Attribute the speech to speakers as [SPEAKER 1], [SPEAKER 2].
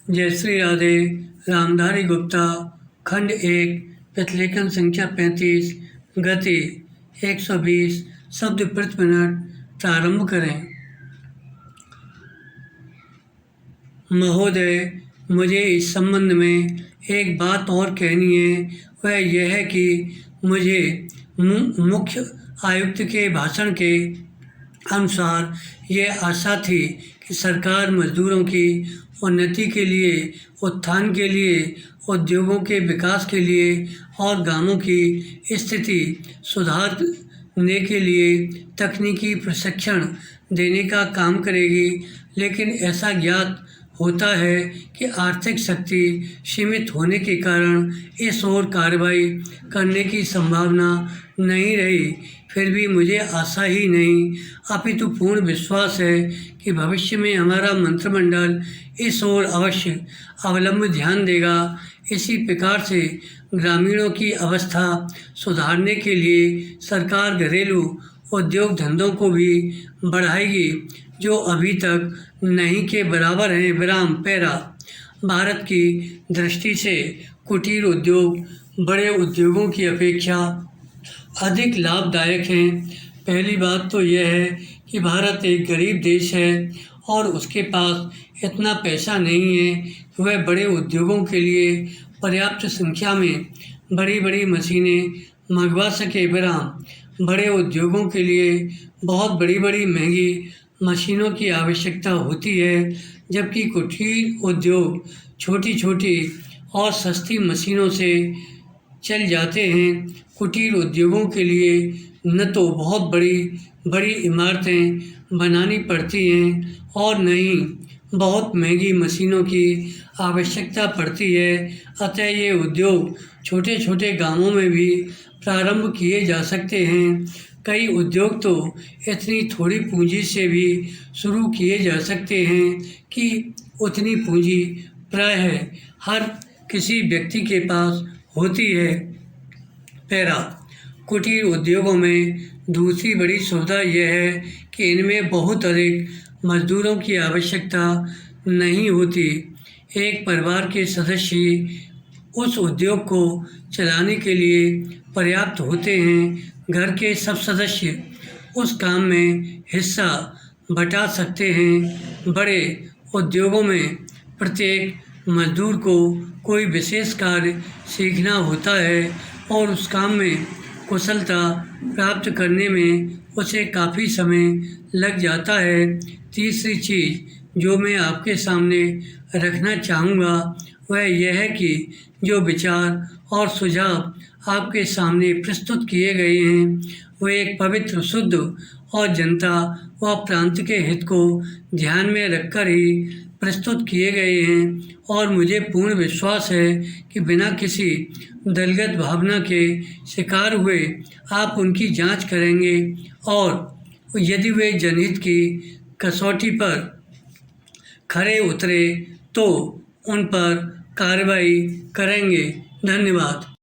[SPEAKER 1] जय श्री राधे। रामधारी गुप्ता, खंड 1, प्रतिलेखन संख्या 35, गति 120 शब्द प्रति मिनट। प्रारंभ करें। महोदय, मुझे इस संबंध में एक बात और कहनी है। वह यह है कि मुझे मुख्य आयुक्त के भाषण के अनुसार यह आशा थी कि सरकार मजदूरों की उन्नति के लिए, उत्थान के लिए, उद्योगों के विकास के लिए और गांवों की स्थिति सुधारने के लिए तकनीकी प्रशिक्षण देने का काम करेगी। लेकिन ऐसा ज्ञात होता है कि आर्थिक शक्ति सीमित होने के कारण इस ओर कार्रवाई करने की संभावना नहीं रही। फिर भी मुझे आशा ही नहीं, अपितु पूर्ण विश्वास है कि भविष्य में हमारा मंत्रिमंडल इस ओर अवश्य अवलंब ध्यान देगा। इसी प्रकार से ग्रामीणों की अवस्था सुधारने के लिए सरकार घरेलू उद्योग धंधों को भी बढ़ाएगी, जो अभी तक नहीं के बराबर हैं। विराम पैरा। भारत की दृष्टि से कुटीर उद्योग बड़े उद्योगों की अपेक्षा अधिक लाभदायक हैं। पहली बात तो यह है कि भारत एक गरीब देश है और उसके पास इतना पैसा नहीं है कि वह बड़े उद्योगों के लिए पर्याप्त संख्या में बड़ी बड़ी मशीनें मंगवा सके। विराम। बड़े उद्योगों के लिए बहुत बड़ी बड़ी महंगी मशीनों की आवश्यकता होती है, जबकि कुटीर उद्योग छोटी छोटी और सस्ती मशीनों से चल जाते हैं। कुटीर उद्योगों के लिए न तो बहुत बड़ी बड़ी इमारतें बनानी पड़ती हैं और न ही बहुत महंगी मशीनों की आवश्यकता पड़ती है। अतः ये उद्योग छोटे छोटे गांवों में भी प्रारंभ किए जा सकते हैं। कई उद्योग तो इतनी थोड़ी पूंजी से भी शुरू किए जा सकते हैं कि उतनी पूंजी प्रायः हर किसी व्यक्ति के पास होती है। पैरा। कुटीर उद्योगों में दूसरी बड़ी सुविधा यह है कि इनमें बहुत अधिक मजदूरों की आवश्यकता नहीं होती। एक परिवार के सदस्य उस उद्योग को चलाने के लिए पर्याप्त होते हैं। घर के सब सदस्य उस काम में हिस्सा बटा सकते हैं। बड़े उद्योगों में प्रत्येक मजदूर को कोई विशेष कार्य सीखना होता है और उस काम में कुशलता प्राप्त करने में उसे काफ़ी समय लग जाता है। तीसरी चीज़ जो मैं आपके सामने रखना चाहूँगा वह यह है कि जो विचार और सुझाव आपके सामने प्रस्तुत किए गए हैं वह एक पवित्र, शुद्ध और जनता व प्रांत के हित को ध्यान में रखकर ही प्रस्तुत किए गए हैं और मुझे पूर्ण विश्वास है कि बिना किसी दलगत भावना के शिकार हुए आप उनकी जांच करेंगे और यदि वे जनहित की कसौटी पर खरे उतरे तो उन पर कार्रवाई करेंगे। धन्यवाद।